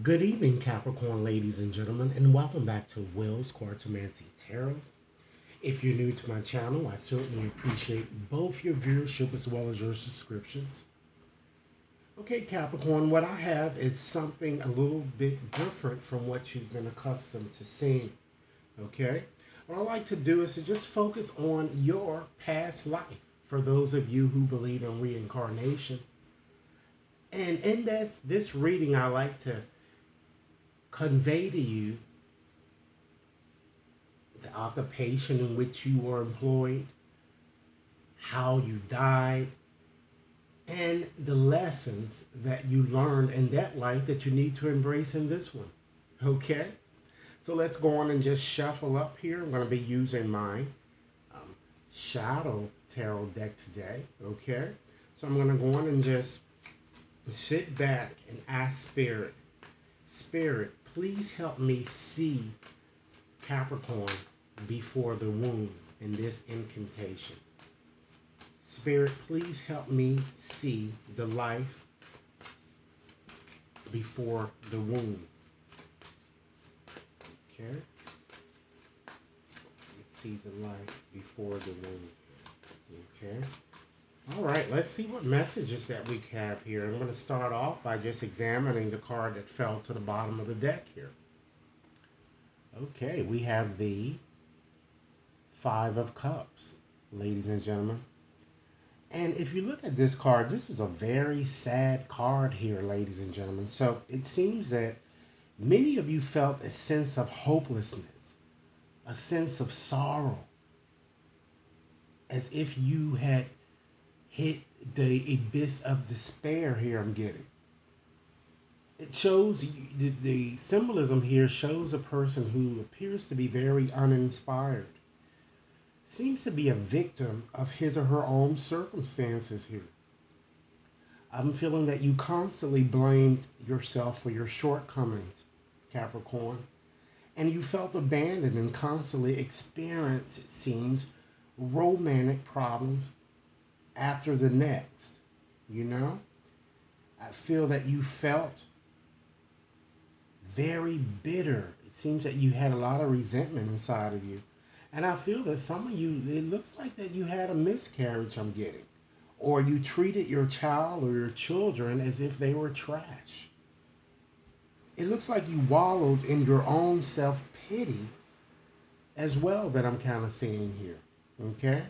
Good evening, Capricorn ladies and gentlemen, and welcome back to Will's Cartomancy Tarot. If you're new to my channel, I certainly appreciate both your viewership as well as your subscriptions. Okay, Capricorn, what I have is something a little bit different from what you've been accustomed to seeing. Okay? What I like to do is to just focus on your past life for those of you who believe in reincarnation. And in this reading, I like to convey to you the occupation in which you were employed, how you died, and the lessons that you learned in that life that you need to embrace in this one. Okay? So let's go on and just shuffle up here. I'm going to be using my um, shadow tarot deck today. Okay? So I'm going to go on and just sit back and ask Spirit, Spirit, please help me see Capricorn before the wound in this incantation. Spirit, please help me see the life before the wound. Okay? Let's see the life before the wound. Okay? All right, let's see what messages that we have here. I'm going to start off by just examining the card that fell to the bottom of the deck here. Okay, we have the Five of Cups, ladies and gentlemen. And if you look at this card, this is a very sad card here, ladies and gentlemen. So it seems that many of you felt a sense of hopelessness, a sense of sorrow, as if you had hit the abyss of despair here I'm getting. It shows, the symbolism here shows a person who appears to be very uninspired. Seems to be a victim of his or her own circumstances here. I'm feeling that you constantly blamed yourself for your shortcomings, Capricorn, and you felt abandoned and constantly experienced, it seems, romantic problems after the next. You know, I feel that you felt very bitter. It seems that you had a lot of resentment inside of you. And I feel that some of you, it looks like that you had a miscarriage, I'm getting. Or you treated your child or your children as if they were trash. It looks like you wallowed in your own self-pity as well that I'm kind of seeing here. Okay?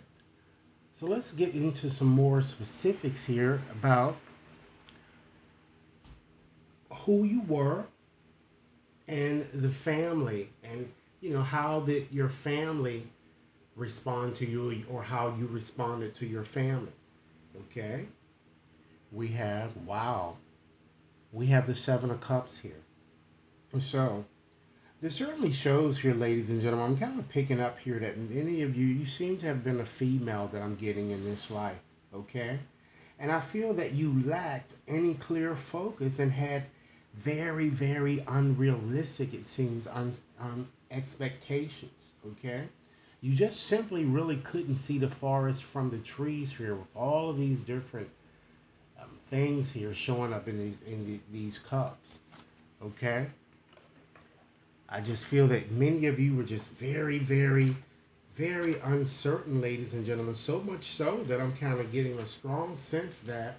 So let's get into some more specifics here about who you were and the family, and how did your family respond to you, or how you responded to your family. Okay, we have, wow, we have the Seven of Cups here. So this certainly shows here, ladies and gentlemen, I'm kind of picking up here that many of you, you seem to have been a female that I'm getting in this life. Okay, and I feel that you lacked any clear focus and had very, very unrealistic, it seems, expectations. Okay, you just simply really couldn't see the forest from the trees here with all of these different things here showing up in these cups. Okay, I just feel that many of you were just very, very, very uncertain, ladies and gentlemen. So much so that I'm kind of getting a strong sense that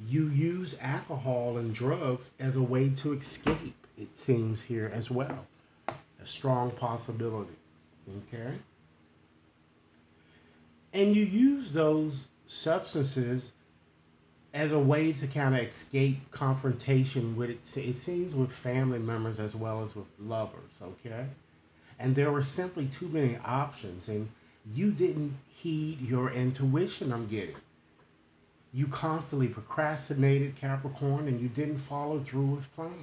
you use alcohol and drugs as a way to escape, it seems here as well. A strong possibility. Okay? And you use those substances as a way to kind of escape confrontation with it seems with family members as well as with lovers. Okay? And there were simply too many options, and you didn't heed your intuition, I'm getting. You constantly procrastinated, Capricorn, and you didn't follow through with plans.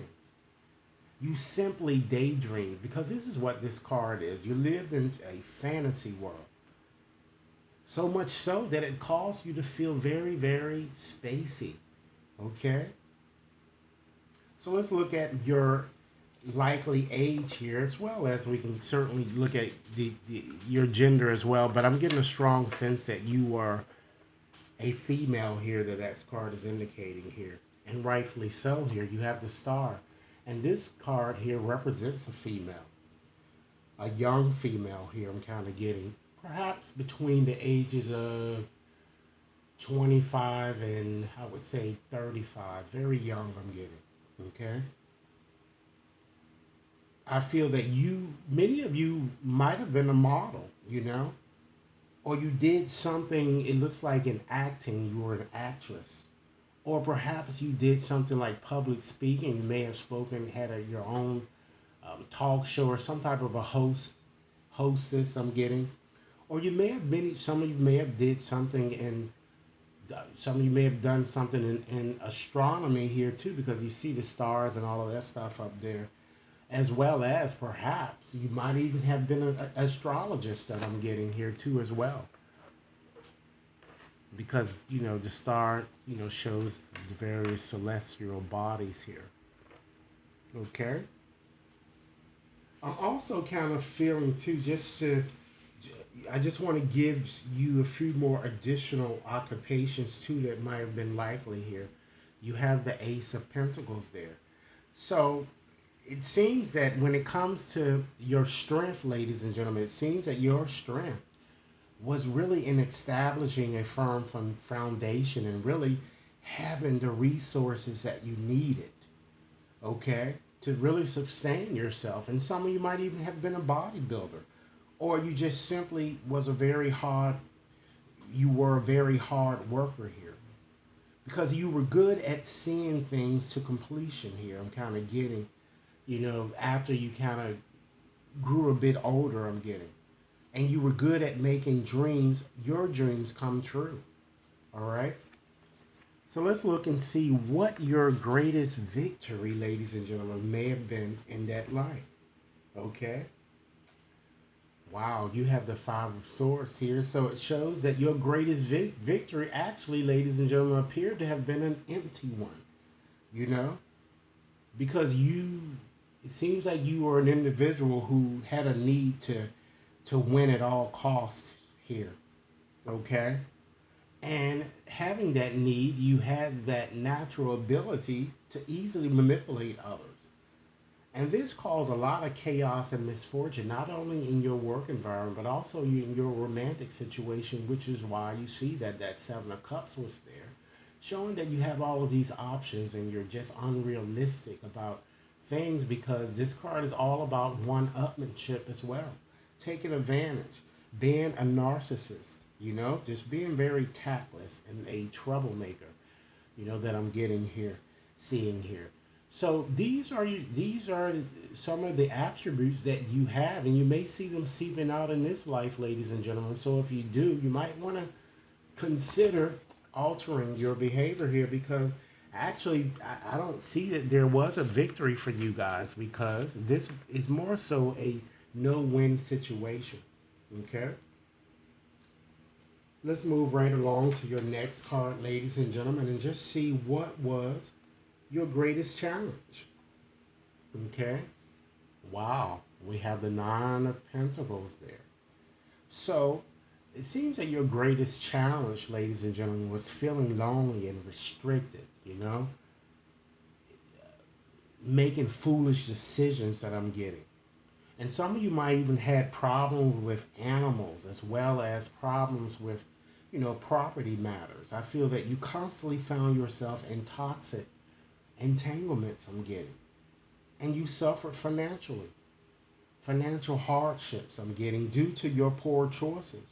You simply daydreamed, because this is what this card is. You lived in a fantasy world. So much so that it caused you to feel very, very spacey. Okay? So let's look at your likely age here, as well as we can certainly look at your gender as well. But I'm getting a strong sense that you are a female here, that card is indicating here, and rightfully so. Here you have the star. And this card here represents a female, a young female here. I'm kind of getting perhaps between the ages of 25 and I would say 35. Very young, I'm getting. Okay. I feel that many of you might have been a model, or you did something, it looks like in acting, you were an actress. Or perhaps you did something like public speaking. You may have spoken, had your own talk show or some type of a hostess, I'm getting. Or you may have been, some of you may have did something in, some of you may have done something in astronomy here too, because you see the stars and all of that stuff up there. As well as perhaps you might even have been an astrologist that I'm getting here too as well. Because, the star, shows the various celestial bodies here. Okay? I'm also kind of feeling too, I just want to give you a few more additional occupations too that might have been likely here. You have the Ace of Pentacles there. So it seems that when it comes to your strength, ladies and gentlemen, it seems that your strength was really in establishing a firm foundation and really having the resources that you needed, okay, to really sustain yourself. And some of you might even have been a bodybuilder, or you just simply you were a very hard worker here because you were good at seeing things to completion here. I'm kind of getting, after you kind of grew a bit older, I'm getting. And you were good at making your dreams come true. All right? So let's look and see what your greatest victory, ladies and gentlemen, may have been in that life. Okay? Wow, you have the Five of Swords here. So it shows that your greatest victory actually, ladies and gentlemen, appeared to have been an empty one. Because it seems like you were an individual who had a need to win at all costs here. Okay? And having that need, you had that natural ability to easily manipulate others. And this caused a lot of chaos and misfortune, not only in your work environment, but also in your romantic situation, which is why you see that Seven of Cups was there, showing that you have all of these options and you're just unrealistic about things because this card is all about one-upmanship as well. Taking advantage, being a narcissist, just being very tactless and a troublemaker, that I'm getting here, seeing here. So these are some of the attributes that you have, and you may see them seeping out in this life, ladies and gentlemen. So if you do, you might want to consider altering your behavior here because actually I don't see that there was a victory for you guys because this is more so a no-win situation. Okay? Let's move right along to your next card, ladies and gentlemen, and just see what was your greatest challenge. Okay? Wow. We have the Nine of Pentacles there. So, it seems that your greatest challenge, ladies and gentlemen, was feeling lonely and restricted, making foolish decisions that I'm getting. And some of you might even had problems with animals as well as problems with, property matters. I feel that you constantly found yourself in toxic entanglements, I'm getting. And you suffered financially. Financial hardships, I'm getting, due to your poor choices.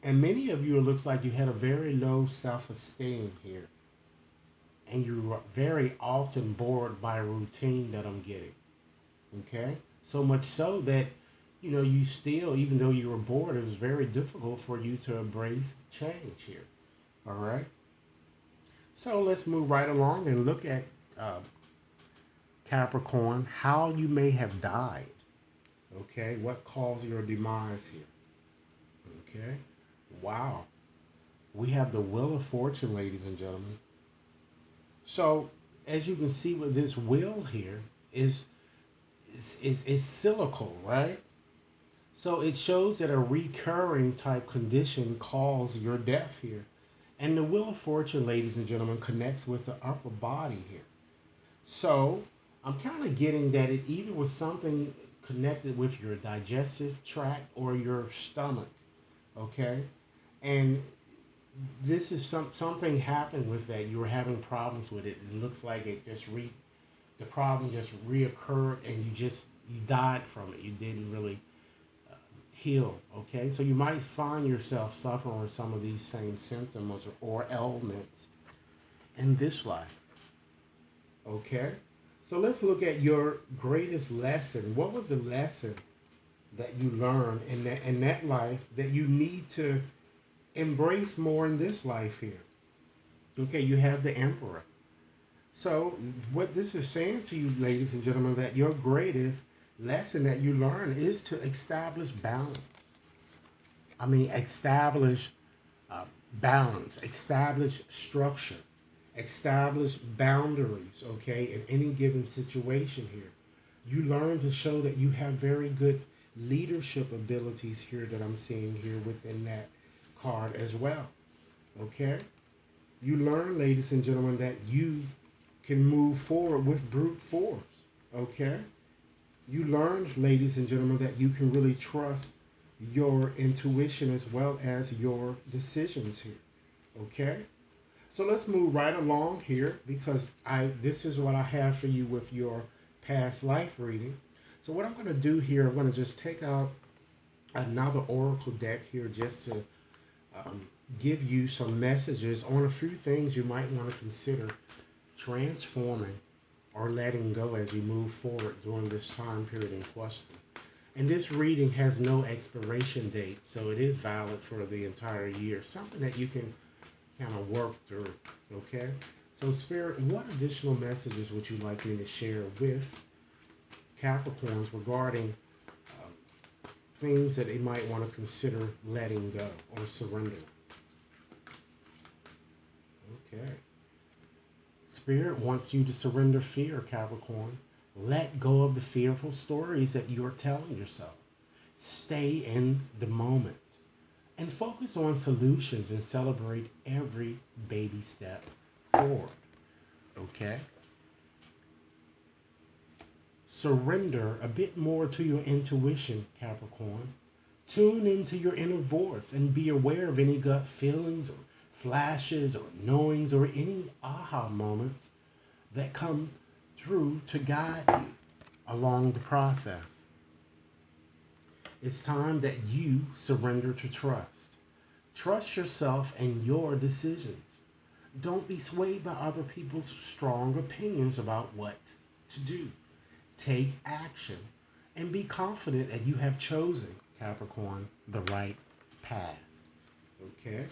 And many of you, it looks like you had a very low self-esteem here. And you were very often bored by routine that I'm getting. Okay? So much so that, you still, even though you were bored, it was very difficult for you to embrace change here. All right? So let's move right along and look at Capricorn, how you may have died. Okay? What caused your demise here? Okay? Wow. We have the Wheel of Fortune, ladies and gentlemen. So, as you can see with this wheel here, is cyclical, right? So it shows that a recurring type condition caused your death here. And the Wheel of Fortune, ladies and gentlemen, connects with the upper body here. So I'm kind of getting that it either was something connected with your digestive tract or your stomach. Okay, and this is something happened with that. You were having problems with it. It looks like it just the problem just reoccurred, and you died from it. You didn't really uh, heal. Okay, so you might find yourself suffering with some of these same symptoms or ailments in this life. Okay, so let's look at your greatest lesson. What was the lesson that you learned in that life that you need to embrace more in this life here? Okay, you have the emperor. So what this is saying to you, ladies and gentlemen, that your greatest lesson that you learn is to establish balance. I mean, establish uh, balance, establish structure, establish boundaries, okay, in any given situation here. You learn to show that you have very good leadership abilities here that I'm seeing here within that card as well, okay? You learn, ladies and gentlemen, that you can move forward with brute force, okay? You learn, ladies and gentlemen, that you can really trust your intuition as well as your decisions here, okay? So let's move right along here because I this is what I have for you with your past life reading. So what I'm going to do here, I'm going to just take out another oracle deck here just to um, give you some messages on a few things you might want to consider transforming or letting go as you move forward during this time period in question. And this reading has no expiration date, so it is valid for the entire year. Something that you can kind of work through. Okay? So, Spirit, what additional messages would you like me to share with Capricorns regarding things that they might want to consider letting go or surrendering? Okay. Spirit wants you to surrender fear, Capricorn. Let go of the fearful stories that you're telling yourself. Stay in the moment and focus on solutions and celebrate every baby step forward. Okay? Surrender a bit more to your intuition, Capricorn. Tune into your inner voice and be aware of any gut feelings or flashes or knowings or any aha moments that come through to guide you along the process. It's time that you surrender to trust. Trust yourself and your decisions. Don't be swayed by other people's strong opinions about what to do. Take action and be confident that you have chosen, Capricorn, the right path. Okay?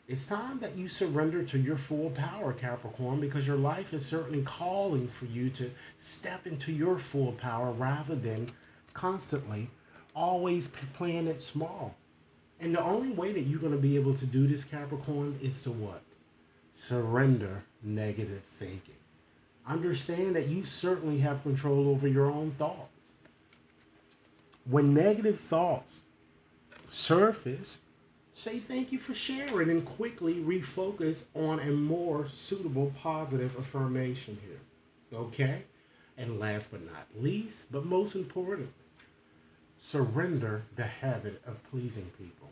It's time that you surrender to your full power, Capricorn, because your life is certainly calling for you to step into your full power rather than constantly always playing it small. And the only way that you're going to be able to do this, Capricorn, is to what? Surrender negative thinking. Understand that you certainly have control over your own thoughts. When negative thoughts surface, say thank you for sharing and quickly refocus on a more suitable positive affirmation here. Okay? And last but not least, but most important, surrender the habit of pleasing people.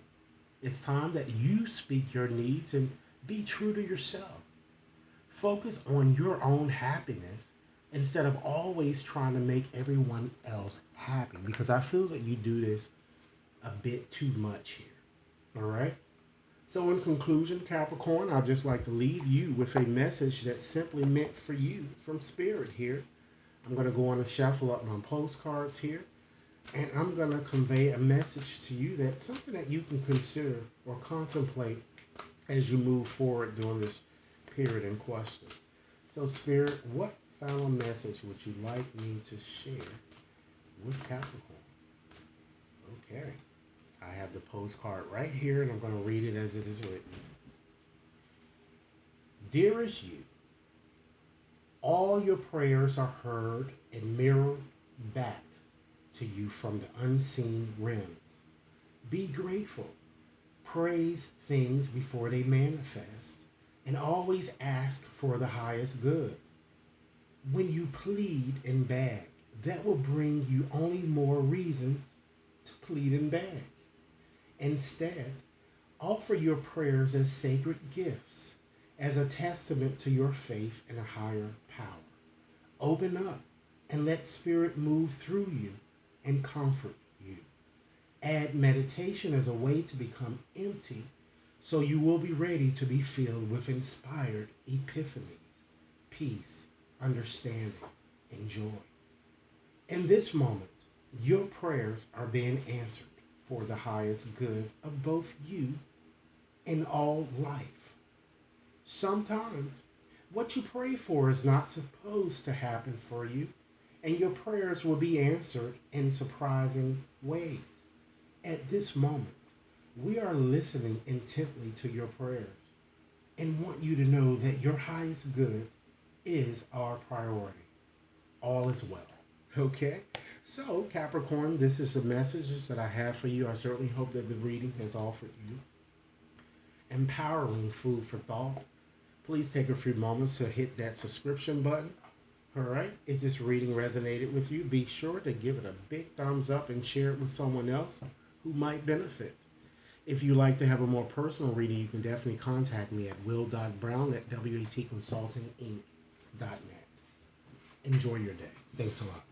It's time that you speak your needs and be true to yourself. Focus on your own happiness instead of always trying to make everyone else happy because I feel that you do this a bit too much here. All right? So, in conclusion, Capricorn, I'd just like to leave you with a message that's simply meant for you from Spirit here. I'm going to go on and shuffle up my postcards here, and I'm going to convey a message to you that's something that you can consider or contemplate as you move forward during this period in question. So, Spirit, what final message would you like me to share with Capricorn? Okay. I have the postcard right here, and I'm going to read it as it is written. Dearest you, all your prayers are heard and mirrored back to you from the unseen realms. Be grateful. Praise things before they manifest, and always ask for the highest good. When you plead and beg, that will bring you only more reasons to plead and beg. Instead, offer your prayers as sacred gifts, as a testament to your faith in a higher power. Open up and let Spirit move through you and comfort you. Add meditation as a way to become empty so you will be ready to be filled with inspired epiphanies, peace, understanding, and joy. In this moment, your prayers are being answered for the highest good of both you and all life. Sometimes what you pray for is not supposed to happen for you, and your prayers will be answered in surprising ways. At this moment, we are listening intently to your prayers and want you to know that your highest good is our priority. All is well. Okay? So, Capricorn, this is the messages that I have for you. I certainly hope that the reading has offered you empowering food for thought. Please take a few moments to hit that subscription button. All right? If this reading resonated with you, be sure to give it a big thumbs up and share it with someone else who might benefit. If you'd like to have a more personal reading, you can definitely contact me at will.brown@watconsultinginc.net. Enjoy your day. Thanks a lot.